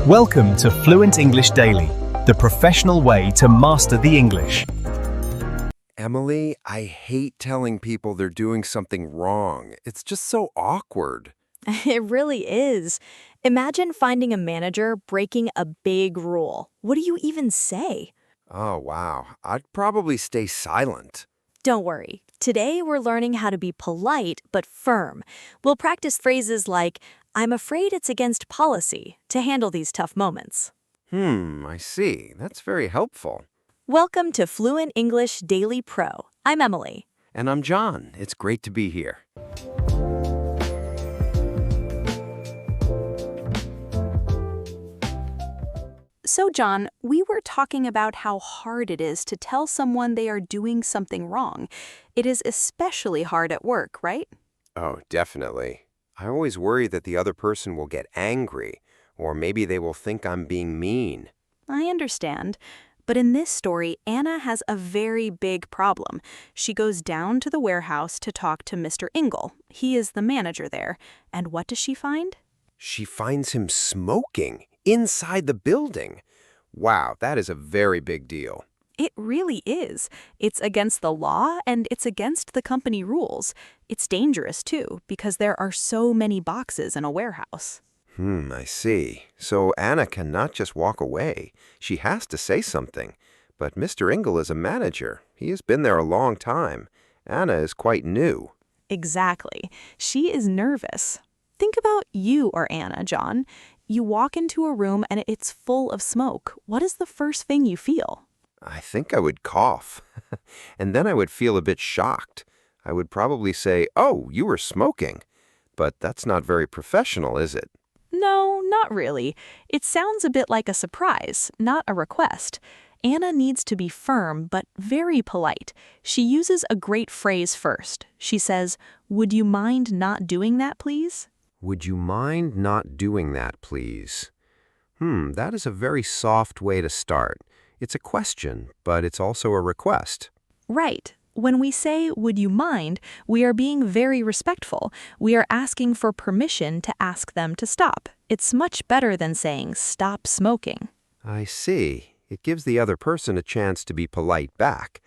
Welcome to Fluent English Daily, the professional way to master the English. Emily, I hate telling people they're doing something wrong. It's just so awkward. It really is. Imagine finding a manager breaking a big rule. What do you even say? Oh, wow. I'd probably stay silent. Don't worry. Today we're learning how to be polite but firm. We'll practice phrases like, I'm afraid it's against policy, to handle these tough moments. I see. That's very helpful. Welcome to Fluent English Daily Pro. I'm Emily. And I'm John. It's great to be here. So, John, we were talking about how hard it is to tell someone they are doing something wrong. It is especially hard at work, right? Oh, definitely. I always worry that the other person will get angry, or maybe they will think I'm being mean. I understand. But in this story, Anna has a very big problem. She goes down to the warehouse to talk to Mr. Ingle. He is the manager there. And what does she find? She finds him smoking inside the building. Wow, that is a very big deal. It really is. It's against the law and it's against the company rules. It's dangerous, too, because there are so many boxes in a warehouse. I see. So Anna cannot just walk away. She has to say something. But Mr. Ingle is a manager. He has been there a long time. Anna is quite new. Exactly. She is nervous. Think about you or Anna, John. You walk into a room and it's full of smoke. What is the first thing you feel? I think I would cough. And then I would feel a bit shocked. I would probably say, "Oh, you were smoking." But that's not very professional, is it? No, not really. It sounds a bit like a surprise, not a request. Anna needs to be firm but very polite. She uses a great phrase first. She says, "Would you mind not doing that, please?" Would you mind not doing that, please? That is a very soft way to start. It's a question, but it's also a request. Right. When we say, "Would you mind," we are being very respectful. We are asking for permission to ask them to stop. It's much better than saying, "Stop smoking." I see. It gives the other person a chance to be polite back.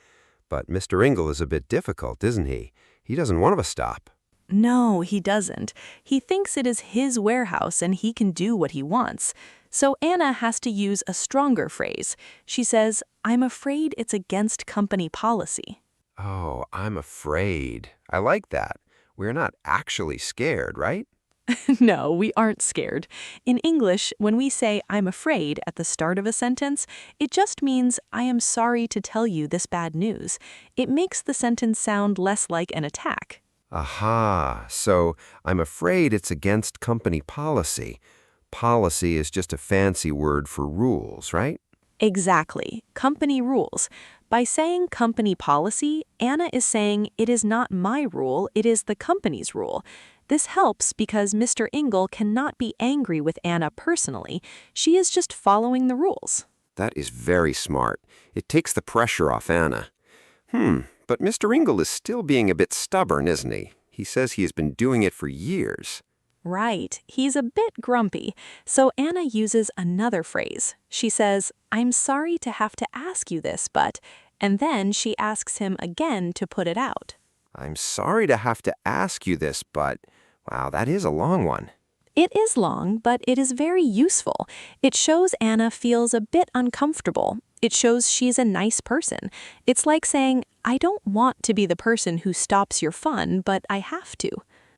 But Mr. Ingle is a bit difficult, isn't he? He doesn't want to stop. No, he doesn't. He thinks it is his warehouse and he can do what he wants. So Anna has to use a stronger phrase. She says, "I'm afraid it's against company policy." Oh, I'm afraid. I like that. We're not actually scared, right? No, we aren't scared. In English, when we say "I'm afraid" at the start of a sentence, it just means "I am sorry to tell you this bad news." It makes the sentence sound less like an attack. Aha, so I'm afraid it's against company policy. Policy is just a fancy word for rules, right? Exactly. Company rules. By saying company policy, Anna is saying it is not my rule, it is the company's rule. This helps because Mr. Ingle cannot be angry with Anna personally. She is just following the rules. That is very smart. It takes the pressure off Anna. But Mr. Ingle is still being a bit stubborn, isn't he? He says he has been doing it for years. Right. He's a bit grumpy. So Anna uses another phrase. She says, "I'm sorry to have to ask you this, but..." And then she asks him again to put it out. I'm sorry to have to ask you this, but... Wow, that is a long one. It is long, but it is very useful. It shows Anna feels a bit uncomfortable. It shows she's a nice person. It's like saying, "I don't want to be the person who stops your fun, but I have to."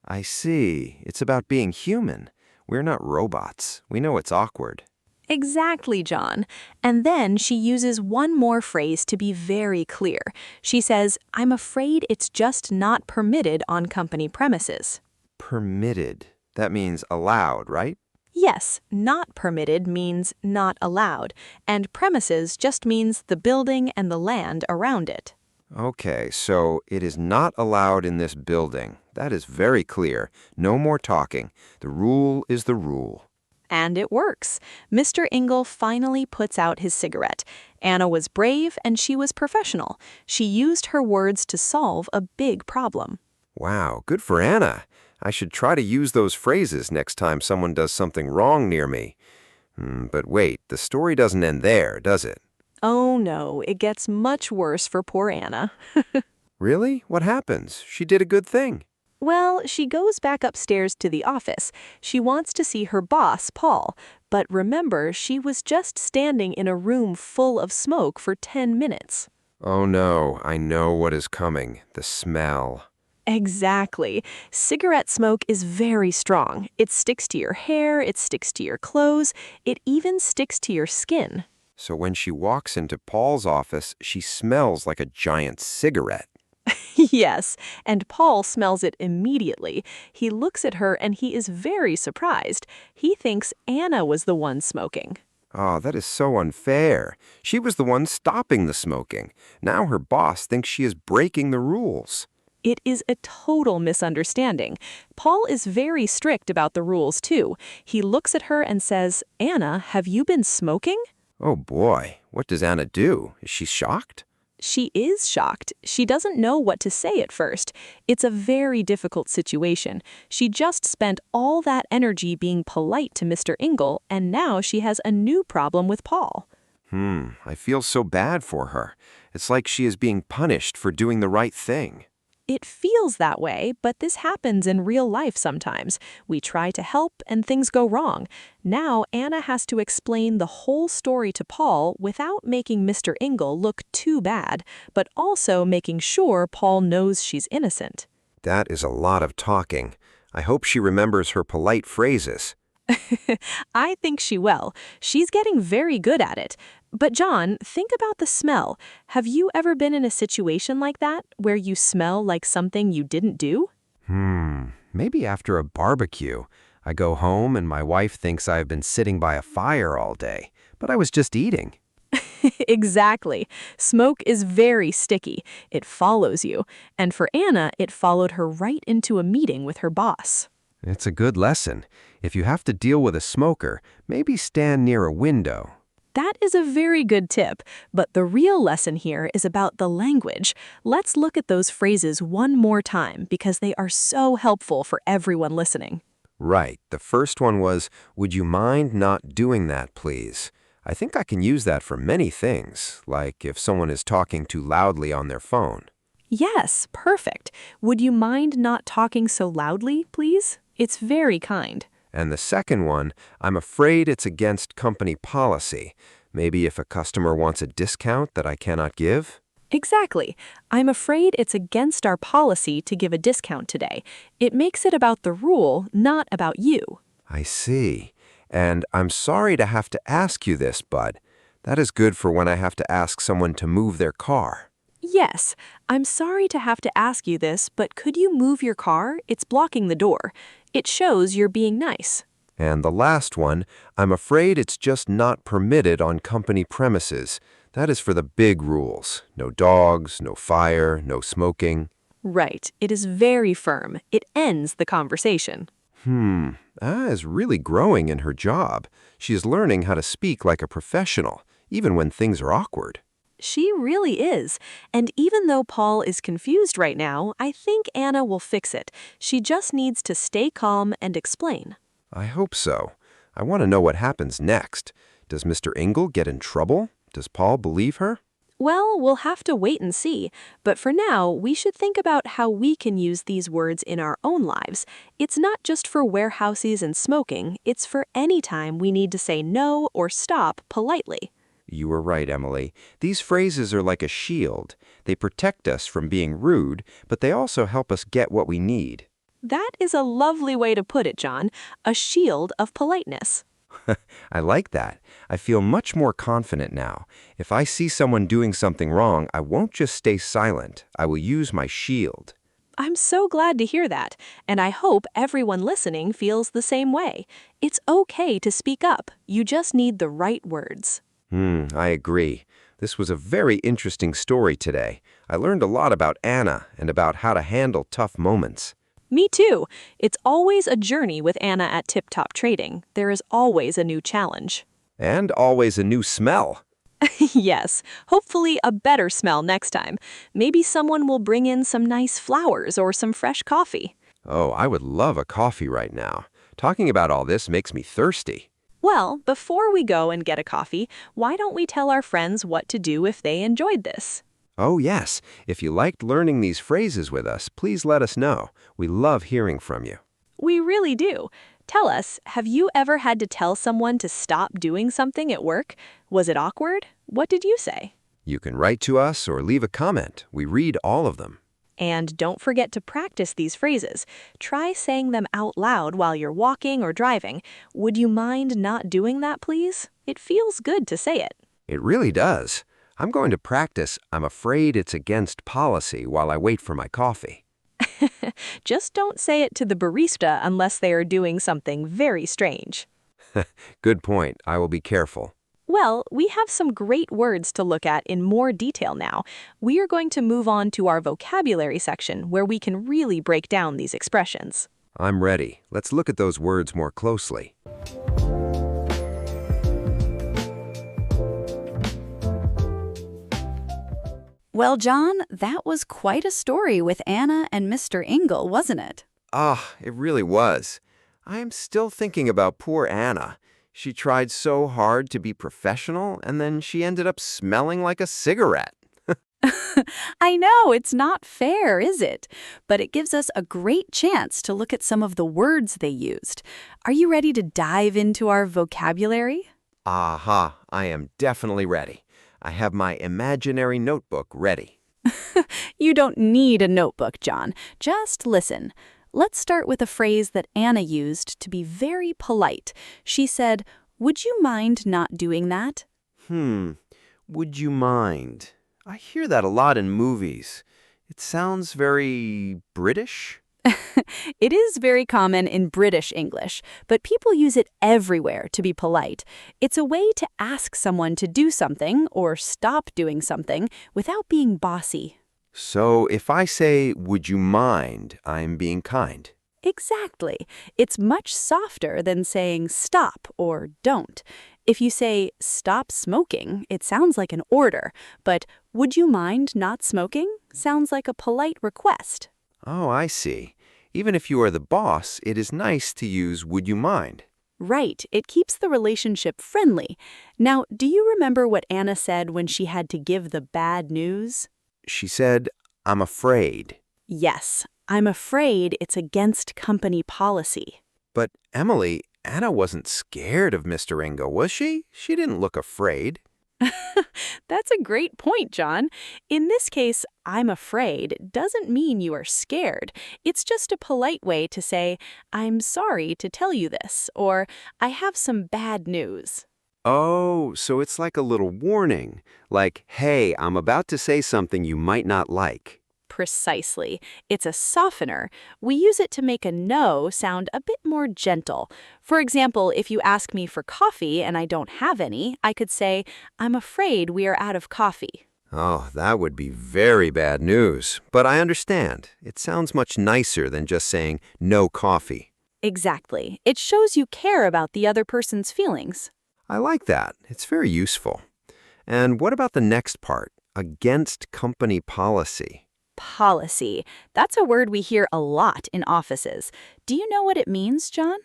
I see. It's about being human. We're not robots. We know it's awkward. Exactly, John. And then she uses one more phrase to be very clear. She says, "I'm afraid it's just not permitted on company premises." Permitted. That means allowed, right? Yes, not permitted means not allowed, and premises just means the building and the land around it. Okay, so it is not allowed in this building. That is very clear. No more talking. The rule is the rule. And it works. Mr. Ingle finally puts out his cigarette. Anna was brave and she was professional. She used her words to solve a big problem. Wow, good for Anna. I should try to use those phrases next time someone does something wrong near me. But wait, the story doesn't end there, does it? Oh no, it gets much worse for poor Anna. Really? What happens? She did a good thing. Well, she goes back upstairs to the office. She wants to see her boss, Paul. But remember, she was just standing in a room full of smoke for 10 minutes. Oh no, I know what is coming. The smell. Exactly. Cigarette smoke is very strong. It sticks to your hair, it sticks to your clothes, it even sticks to your skin. So when she walks into Paul's office, she smells like a giant cigarette. Yes, and Paul smells it immediately. He looks at her and he is very surprised. He thinks Anna was the one smoking. Oh, that is so unfair. She was the one stopping the smoking. Now her boss thinks she is breaking the rules. It is a total misunderstanding. Paul is very strict about the rules, too. He looks at her and says, "Anna, have you been smoking?" Oh boy, what does Anna do? Is she shocked? She is shocked. She doesn't know what to say at first. It's a very difficult situation. She just spent all that energy being polite to Mr. Ingle, and now she has a new problem with Paul. I feel so bad for her. It's like she is being punished for doing the right thing. It feels that way, but this happens in real life sometimes. We try to help and things go wrong. Now Anna has to explain the whole story to Paul without making Mr. Ingle look too bad, but also making sure Paul knows she's innocent. That is a lot of talking. I hope she remembers her polite phrases. I think she will. She's getting very good at it. But John, think about the smell. Have you ever been in a situation like that, where you smell like something you didn't do? Maybe after a barbecue. I go home and my wife thinks I have been sitting by a fire all day, but I was just eating. Exactly. Smoke is very sticky. It follows you. And for Anna, it followed her right into a meeting with her boss. It's a good lesson. If you have to deal with a smoker, maybe stand near a window. That is a very good tip, but the real lesson here is about the language. Let's look at those phrases one more time because they are so helpful for everyone listening. Right. The first one was, "Would you mind not doing that, please?" I think I can use that for many things, like if someone is talking too loudly on their phone. Yes, perfect. Would you mind not talking so loudly, please? It's very kind. And the second one, "I'm afraid it's against company policy." Maybe if a customer wants a discount that I cannot give? Exactly. I'm afraid it's against our policy to give a discount today. It makes it about the rule, not about you. I see. And I'm sorry to have to ask you this, Bud. That is good for when I have to ask someone to move their car. Yes, I'm sorry to have to ask you this, but could you move your car? It's blocking the door. It shows you're being nice. And the last one, "I'm afraid it's just not permitted on company premises." That is for the big rules. No dogs, no fire, no smoking. Right. It is very firm. It ends the conversation. Anna is really growing in her job. She is learning how to speak like a professional, even when things are awkward. She really is. And even though Paul is confused right now, I think Anna will fix it. She just needs to stay calm and explain. I hope so. I want to know what happens next. Does Mr. Ingle get in trouble? Does Paul believe her? Well, we'll have to wait and see. But for now, we should think about how we can use these words in our own lives. It's not just for warehouses and smoking. It's for any time we need to say no or stop politely. You were right, Emily. These phrases are like a shield. They protect us from being rude, but they also help us get what we need. That is a lovely way to put it, John. A shield of politeness. I like that. I feel much more confident now. If I see someone doing something wrong, I won't just stay silent. I will use my shield. I'm so glad to hear that, and I hope everyone listening feels the same way. It's okay to speak up. You just need the right words. I agree. This was a very interesting story today. I learned a lot about Anna and about how to handle tough moments. Me too. It's always a journey with Anna at Tip Top Trading. There is always a new challenge. And always a new smell. Yes, hopefully a better smell next time. Maybe someone will bring in some nice flowers or some fresh coffee. Oh, I would love a coffee right now. Talking about all this makes me thirsty. Well, before we go and get a coffee, why don't we tell our friends what to do if they enjoyed this? Oh, yes. If you liked learning these phrases with us, please let us know. We love hearing from you. We really do. Tell us, have you ever had to tell someone to stop doing something at work? Was it awkward? What did you say? You can write to us or leave a comment. We read all of them. And don't forget to practice these phrases. Try saying them out loud while you're walking or driving. Would you mind not doing that, please? It feels good to say it. It really does. I'm going to practice "I'm afraid it's against policy" while I wait for my coffee. Just don't say it to the barista unless they are doing something very strange. Good point. I will be careful. Well, we have some great words to look at in more detail now. We are going to move on to our vocabulary section where we can really break down these expressions. I'm ready. Let's look at those words more closely. Well, John, that was quite a story with Anna and Mr. Ingle, wasn't it? Ah, it really was. I am still thinking about poor Anna. She tried so hard to be professional, and then she ended up smelling like a cigarette. I know, it's not fair, is it? But it gives us a great chance to look at some of the words they used. Are you ready to dive into our vocabulary? Aha, I am definitely ready. I have my imaginary notebook ready. You don't need a notebook, John. Just listen. Let's start with a phrase that Anna used to be very polite. She said, "Would you mind not doing that?" Would you mind? I hear that a lot in movies. It sounds very British. It is very common in British English, but people use it everywhere to be polite. It's a way to ask someone to do something or stop doing something without being bossy. So if I say, "Would you mind," I'm being kind. Exactly. It's much softer than saying stop or don't. If you say stop smoking, it sounds like an order, but would you mind not smoking sounds like a polite request. Oh, I see. Even if you are the boss, it is nice to use "would you mind." Right. It keeps the relationship friendly. Now, do you remember what Anna said when she had to give the bad news? She said, "I'm afraid." Yes, I'm afraid it's against company policy. But Emily, Anna wasn't scared of Mr. Ingo, was she? She didn't look afraid. That's a great point, John. In this case, I'm afraid doesn't mean you are scared. It's just a polite way to say, I'm sorry to tell you this, or I have some bad news. Oh, so it's like a little warning. Like, hey, I'm about to say something you might not like. Precisely. It's a softener. We use it to make a no sound a bit more gentle. For example, if you ask me for coffee and I don't have any, I could say, I'm afraid we are out of coffee. Oh, that would be very bad news. But I understand. It sounds much nicer than just saying no coffee. Exactly. It shows you care about the other person's feelings. I like that. It's very useful. And what about the next part? Against company policy. Policy. That's a word we hear a lot in offices. Do you know what it means, John?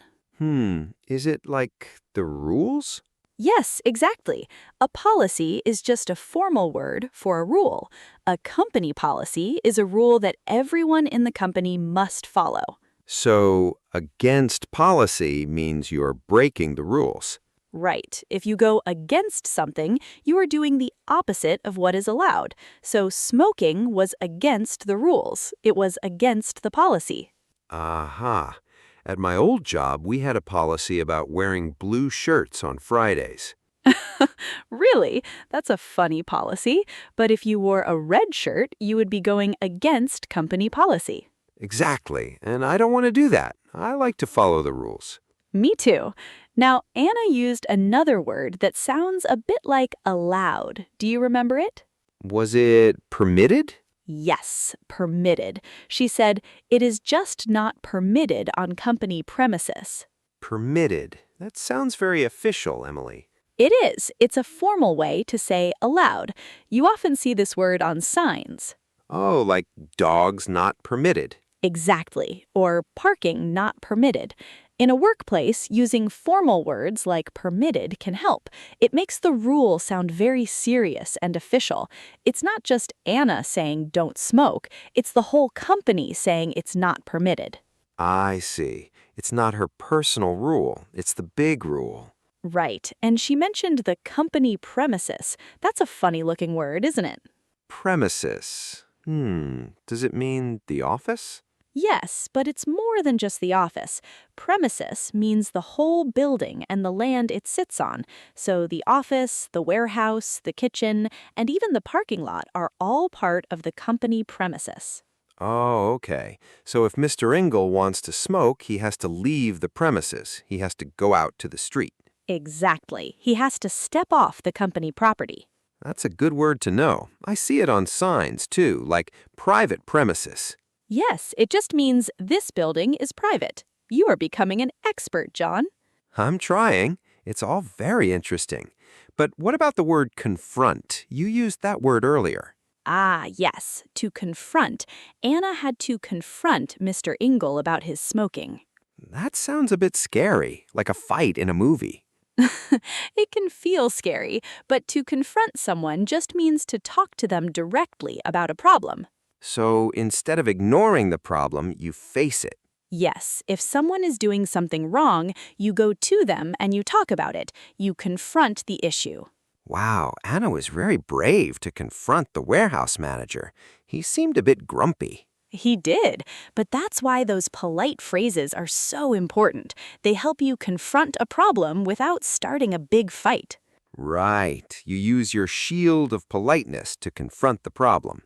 Is it like the rules? Yes, exactly. A policy is just a formal word for a rule. A company policy is a rule that everyone in the company must follow. So, against policy means you're breaking the rules. Right. If you go against something, you are doing the opposite of what is allowed. So smoking was against the rules. It was against the policy. Aha. At my old job, we had a policy about wearing blue shirts on Fridays. Really? That's a funny policy. But if you wore a red shirt, you would be going against company policy. Exactly. And I don't want to do that. I like to follow the rules. Me too. Now, Anna used another word that sounds a bit like allowed. Do you remember it? Was it permitted? Yes, permitted. She said, it is just not permitted on company premises. Permitted. That sounds very official, Emily. It is. It's a formal way to say allowed. You often see this word on signs. Oh, like dogs not permitted. Exactly. Or parking not permitted. In a workplace, using formal words like permitted can help. It makes the rule sound very serious and official. It's not just Anna saying don't smoke, it's the whole company saying it's not permitted. I see. It's not her personal rule. It's the big rule. Right, and she mentioned the company premises. That's a funny-looking word, isn't it? Premises. Does it mean the office? Yes, but it's more than just the office. Premises means the whole building and the land it sits on. So the office, the warehouse, the kitchen, and even the parking lot are all part of the company premises. Oh, okay. So if Mr. Ingle wants to smoke, he has to leave the premises. He has to go out to the street. Exactly. He has to step off the company property. That's a good word to know. I see it on signs, too, like private premises. Yes, it just means this building is private. You are becoming an expert, John. I'm trying. It's all very interesting. But what about the word confront? You used that word earlier. Ah, yes, to confront. Anna had to confront Mr. Ingle about his smoking. That sounds a bit scary, like a fight in a movie. It can feel scary, but to confront someone just means to talk to them directly about a problem. So instead of ignoring the problem, you face it. Yes, if someone is doing something wrong, you go to them and you talk about it. You confront the issue. Wow, Anna was very brave to confront the warehouse manager. He seemed a bit grumpy. He did, but that's why those polite phrases are so important. They help you confront a problem without starting a big fight. Right, you use your shield of politeness to confront the problem.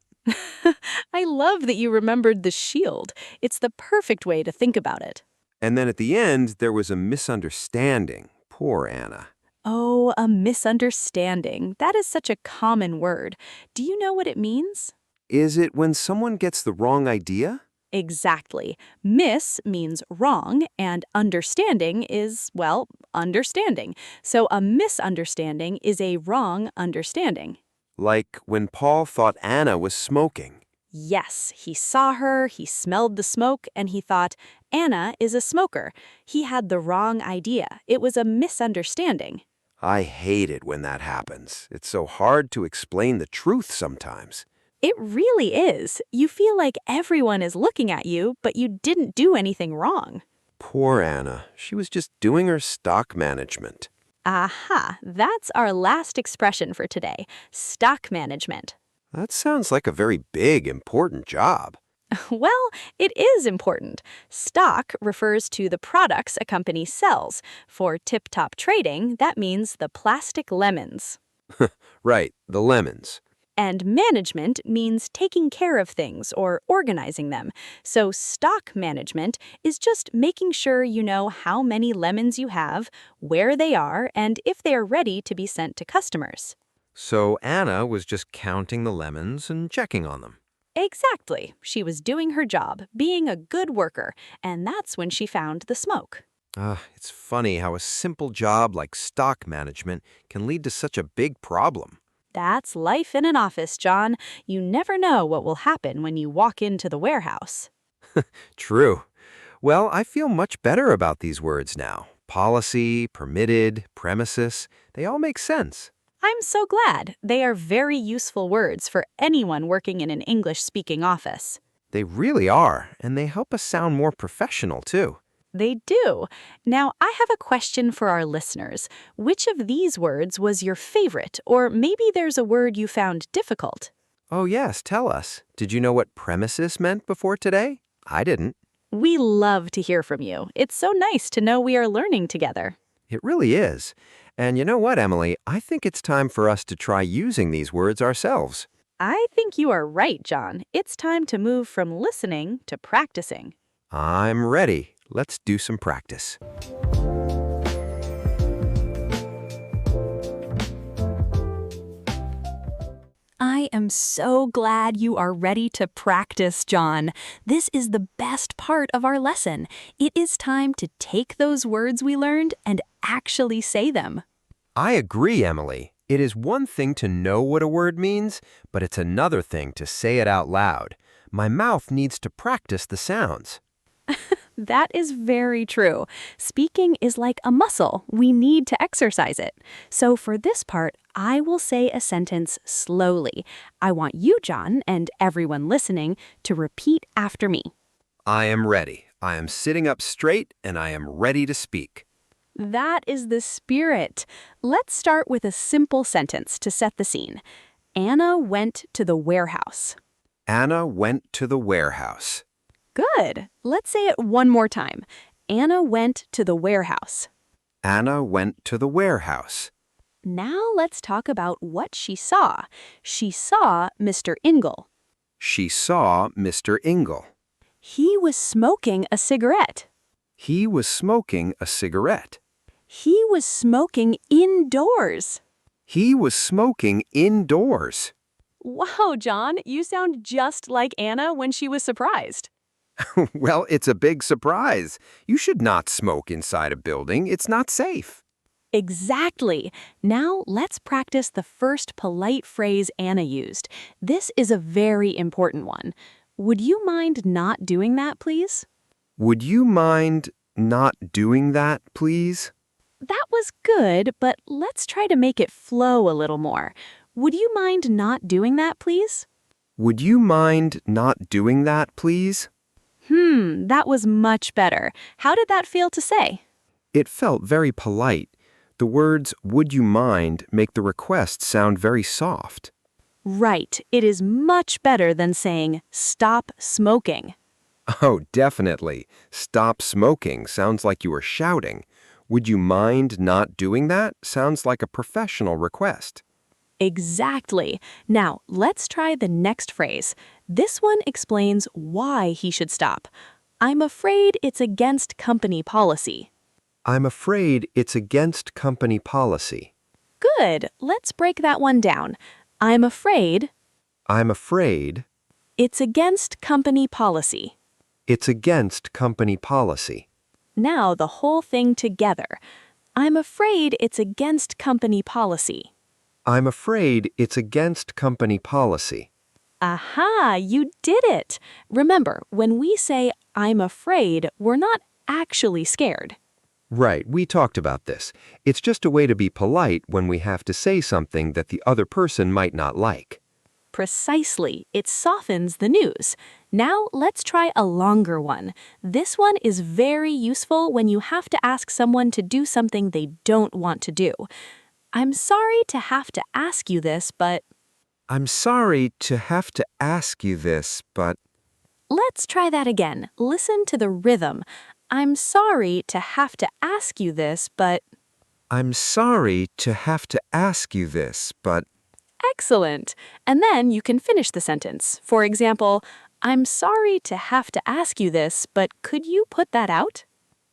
I love that you remembered the shield. It's the perfect way to think about it. And then at the end, there was a misunderstanding. Poor Anna. Oh, a misunderstanding. That is such a common word. Do you know what it means? Is it when someone gets the wrong idea? Exactly. Miss means wrong, and understanding is, well, understanding. So a misunderstanding is a wrong understanding. Like when Paul thought Anna was smoking. Yes, he saw her, he smelled the smoke, and he thought, Anna is a smoker. He had the wrong idea. It was a misunderstanding. I hate it when that happens. It's so hard to explain the truth sometimes. It really is. You feel like everyone is looking at you, but you didn't do anything wrong. Poor Anna. She was just doing her stock management. Aha, that's our last expression for today, stock management. That sounds like a very big, important job. Well, it is important. Stock refers to the products a company sells. For tip-top trading, that means the plastic lemons. Right, the lemons. And management means taking care of things or organizing them. So stock management is just making sure you know how many lemons you have, where they are, and if they are ready to be sent to customers. So Anna was just counting the lemons and checking on them. Exactly. She was doing her job, being a good worker, and that's when she found the smoke. It's funny how a simple job like stock management can lead to such a big problem. That's life in an office, John. You never know what will happen when you walk into the warehouse. True. Well, I feel much better about these words now. Policy, permitted, premises, they all make sense. I'm so glad. They are very useful words for anyone working in an English-speaking office. They really are, and they help us sound more professional, too. They do. Now, I have a question for our listeners. Which of these words was your favorite, or maybe there's a word you found difficult? Oh, yes, tell us. Did you know what premises meant before today? I didn't. We love to hear from you. It's so nice to know we are learning together. It really is. And you know what, Emily? I think it's time for us to try using these words ourselves. I think you are right, John. It's time to move from listening to practicing. I'm ready. Let's do some practice. I am so glad you are ready to practice, John. This is the best part of our lesson. It is time to take those words we learned and actually say them. I agree, Emily. It is one thing to know what a word means, but it's another thing to say it out loud. My mouth needs to practice the sounds. That is very true. Speaking is like a muscle. We need to exercise it. So for this part, I will say a sentence slowly. I want you, John, and everyone listening, to repeat after me. I am ready. I am sitting up straight and I am ready to speak. That is the spirit. Let's start with a simple sentence to set the scene. Anna went to the warehouse. Anna went to the warehouse. Good. Let's say it one more time. Anna went to the warehouse. Anna went to the warehouse. Now let's talk about what she saw. She saw Mr. Ingle. She saw Mr. Ingle. He was smoking a cigarette. He was smoking a cigarette. He was smoking indoors. He was smoking indoors. Wow, John, you sound just like Anna when she was surprised. Well, it's a big surprise. You should not smoke inside a building. It's not safe. Exactly. Now let's practice the first polite phrase Anna used. This is a very important one. Would you mind not doing that, please? Would you mind not doing that, please? That was good, but let's try to make it flow a little more. Would you mind not doing that, please? Would you mind not doing that, please? That was much better. How did that feel to say? It felt very polite. The words, would you mind, make the request sound very soft. Right. It is much better than saying, stop smoking. Oh, definitely. Stop smoking sounds like you were shouting. Would you mind not doing that sounds like a professional request. Exactly. Now, let's try the next phrase. This one explains why he should stop. I'm afraid it's against company policy. I'm afraid it's against company policy. Good. Let's break that one down. I'm afraid I'm afraid it's against company policy. it's against company policy. Now the whole thing together. I'm afraid it's against company policy. I'm afraid it's against company policy. Aha, you did it! Remember, when we say, I'm afraid, we're not actually scared. Right, we talked about this. It's just a way to be polite when we have to say something that the other person might not like. Precisely, it softens the news. Now let's try a longer one. This one is very useful when you have to ask someone to do something they don't want to do. I'm sorry to have to ask you this, but... I'm sorry to have to ask you this, but... Let's try that again. Listen to the rhythm. I'm sorry to have to ask you this, but... I'm sorry to have to ask you this, but... Excellent. And then you can finish the sentence. For example, I'm sorry to have to ask you this, but could you put that out?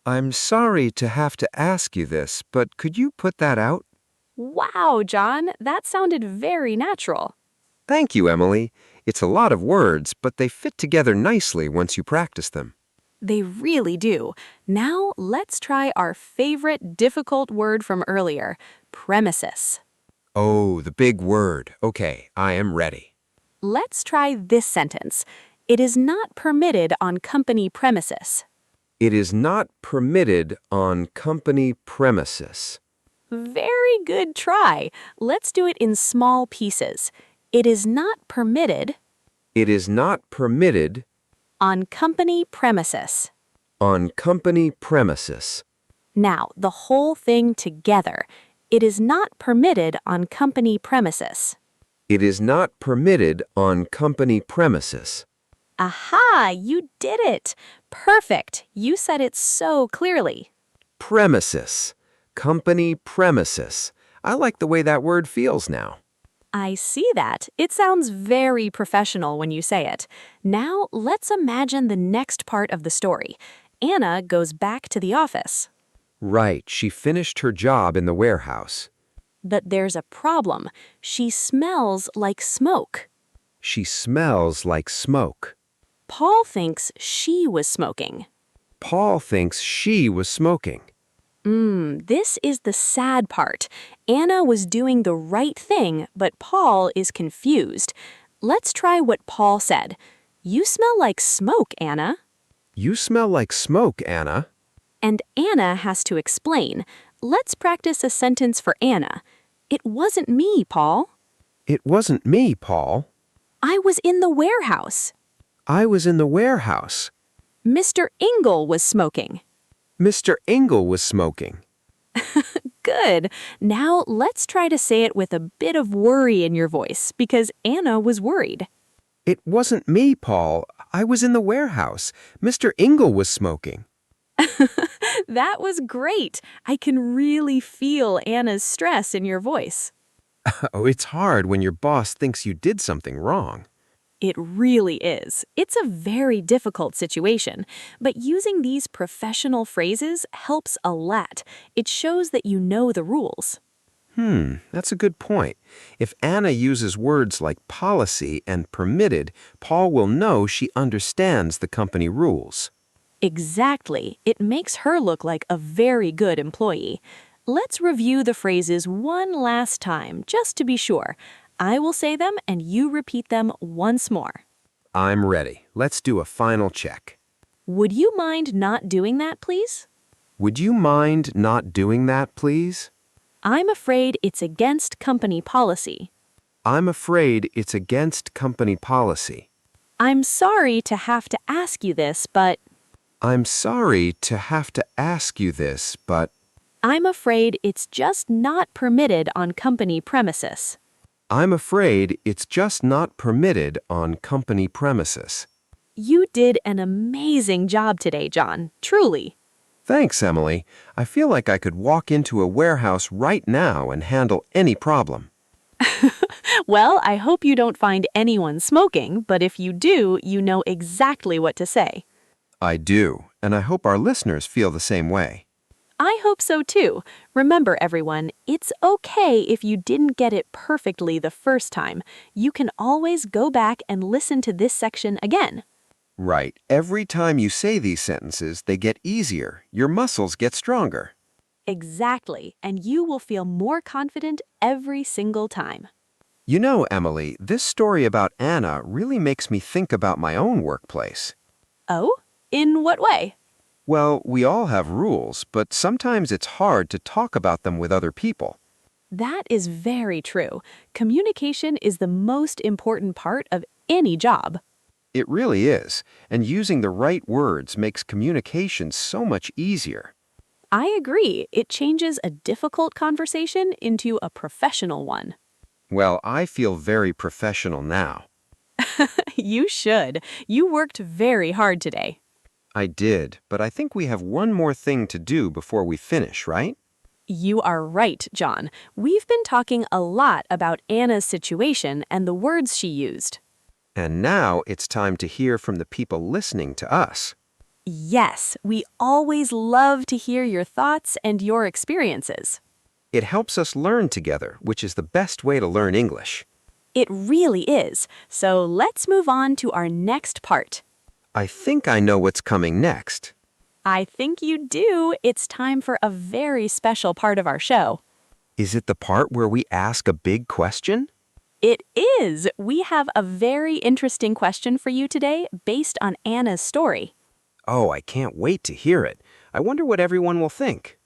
I'm sorry to have to ask you this, but could you put that out? Wow, John, that sounded very natural. Thank you, Emily. It's a lot of words, but they fit together nicely once you practice them. They really do. Now let's try our favorite difficult word from earlier, premises. Oh, the big word. Okay, I am ready. Let's try this sentence. It is not permitted on company premises. It is not permitted on company premises. Very good try. Let's do it in small pieces. It is not permitted. It is not permitted On company premises. on company premises. Now, the whole thing together. It is not permitted on company premises. It is not permitted on company premises. Aha, you did it. Perfect. You said it so clearly. Premises. Company premises. I like the way that word feels now. I see that. It sounds very professional when you say it. Now, let's imagine the next part of the story. Anna goes back to the office. Right, she finished her job in the warehouse. But there's a problem. She smells like smoke. She smells like smoke. Paul thinks she was smoking. Paul thinks she was smoking. This is the sad part. Anna was doing the right thing, but Paul is confused. Let's try what Paul said. You smell like smoke, Anna. You smell like smoke, Anna. And Anna has to explain. Let's practice a sentence for Anna. It wasn't me, Paul. It wasn't me, Paul. I was in the warehouse. I was in the warehouse. Mr. Ingle was smoking. Mr. Ingle was smoking. Good. Now let's try to say it with a bit of worry in your voice because Anna was worried. It wasn't me, Paul. I was in the warehouse. Mr. Ingle was smoking. That was great. I can really feel Anna's stress in your voice. Oh, it's hard when your boss thinks you did something wrong. It really is. It's a very difficult situation, but using these professional phrases helps a lot. It shows that you know the rules. That's a good point. If Anna uses words like policy and permitted, Paul will know she understands the company rules. Exactly. It makes her look like a very good employee. Let's review the phrases one last time, just to be sure. I will say them and you repeat them once more. I'm ready. Let's do a final check. Would you mind not doing that, please? Would you mind not doing that, please? I'm afraid it's against company policy. I'm afraid it's against company policy. I'm sorry to have to ask you this, but I'm sorry to have to ask you this, but I'm afraid it's just not permitted on company premises. I'm afraid it's just not permitted on company premises. You did an amazing job today, John. Truly. Thanks, Emily. I feel like I could walk into a warehouse right now and handle any problem. Well, I hope you don't find anyone smoking, but if you do, you know exactly what to say. I do, and I hope our listeners feel the same way. I hope so too. Remember, everyone, it's okay if you didn't get it perfectly the first time. You can always go back and listen to this section again. Right. Every time you say these sentences, they get easier. Your muscles get stronger. Exactly, and you will feel more confident every single time. You know, Emily, this story about Anna really makes me think about my own workplace. Oh? In what way? Well, we all have rules, but sometimes it's hard to talk about them with other people. That is very true. Communication is the most important part of any job. It really is, and using the right words makes communication so much easier. I agree. It changes a difficult conversation into a professional one. Well, I feel very professional now. You should. You worked very hard today. I did, but I think we have one more thing to do before we finish, right? You are right, John. We've been talking a lot about Anna's situation and the words she used. And now it's time to hear from the people listening to us. Yes, we always love to hear your thoughts and your experiences. It helps us learn together, which is the best way to learn English. It really is. So let's move on to our next part. I think I know what's coming next. I think you do. It's time for a very special part of our show. Is it the part where we ask a big question? It is. We have a very interesting question for you today based on Anna's story. Oh, I can't wait to hear it. I wonder what everyone will think.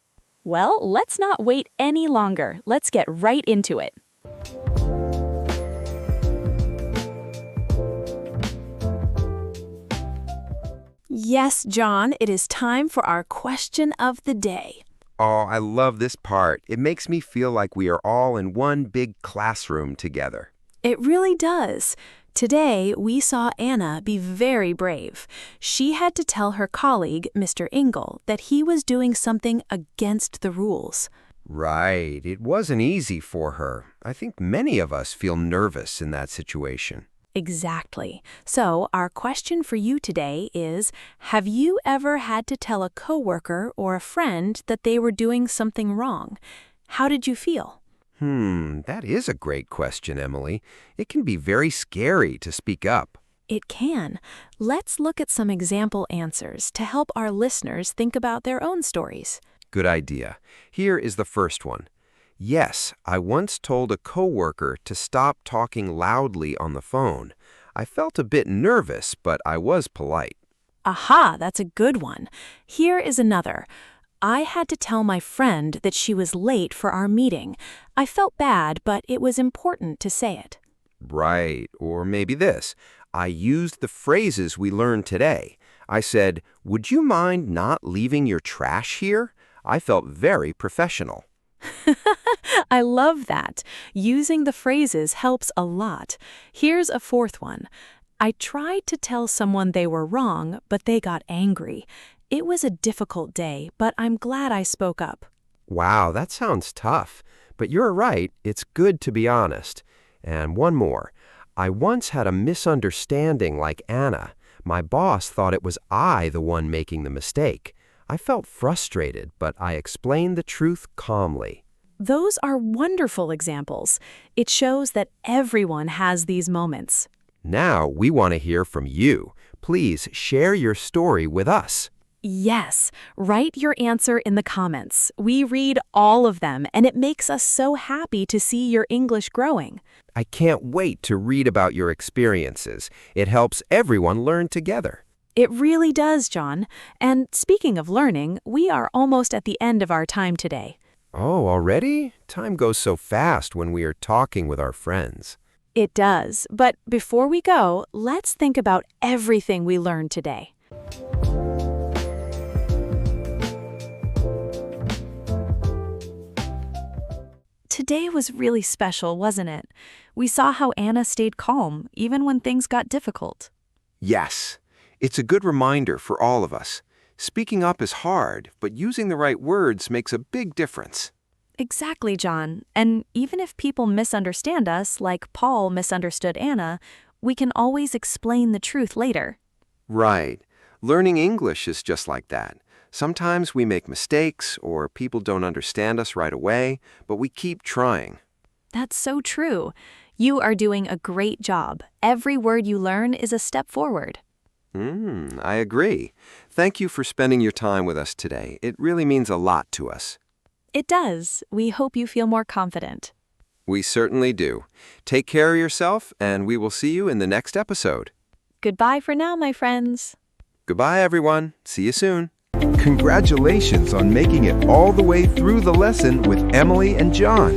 Well, let's not wait any longer. Let's get right into it. Yes, John, it is time for our question of the day. Oh, I love this part. It makes me feel like we are all in one big classroom together. It really does. Today, we saw Anna be very brave. She had to tell her colleague, Mr. Ingle, that he was doing something against the rules. Right. It wasn't easy for her. I think many of us feel nervous in that situation. Exactly. So, our question for you today is, have you ever had to tell a coworker or a friend that they were doing something wrong? How did you feel? That is a great question, Emily. It can be very scary to speak up. It can. Let's look at some example answers to help our listeners think about their own stories. Good idea. Here is the first one. Yes, I once told a coworker to stop talking loudly on the phone. I felt a bit nervous, but I was polite. Aha, that's a good one. Here is another. I had to tell my friend that she was late for our meeting. I felt bad, but it was important to say it. Right, or maybe this. I used the phrases we learned today. I said, "Would you mind not leaving your trash here?" I felt very professional. I love that. Using the phrases helps a lot. Here's a fourth one. I tried to tell someone they were wrong, but they got angry. It was a difficult day, but I'm glad I spoke up. Wow, that sounds tough. But you're right, it's good to be honest. And one more. I once had a misunderstanding like Anna. My boss thought it was I the one making the mistake. I felt frustrated, but I explained the truth calmly. Those are wonderful examples. It shows that everyone has these moments. Now we want to hear from you. Please share your story with us. Yes, write your answer in the comments. We read all of them, and it makes us so happy to see your English growing. I can't wait to read about your experiences. It helps everyone learn together. It really does, John. And speaking of learning, we are almost at the end of our time today. Oh, already? Time goes so fast when we are talking with our friends. It does. But before we go, let's think about everything we learned today. Today was really special, wasn't it? We saw how Anna stayed calm, even when things got difficult. Yes, it's a good reminder for all of us. Speaking up is hard, but using the right words makes a big difference. Exactly, John. And even if people misunderstand us, like Paul misunderstood Anna, we can always explain the truth later. Right. Learning English is just like that. Sometimes we make mistakes or people don't understand us right away, but we keep trying. That's so true. You are doing a great job. Every word you learn is a step forward. I agree. Thank you for spending your time with us today. It really means a lot to us. It does. We hope you feel more confident. We certainly do. Take care of yourself, and we will see you in the next episode. Goodbye for now, my friends. Goodbye, everyone. See you soon. Congratulations on making it all the way through the lesson with Emily and John.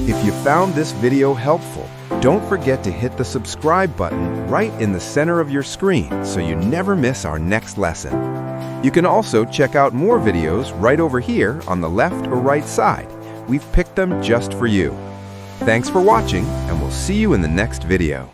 If you found this video helpful, don't forget to hit the subscribe button right in the center of your screen so you never miss our next lesson. You can also check out more videos right over here on the left or right side. We've picked them just for you. Thanks for watching, and we'll see you in the next video.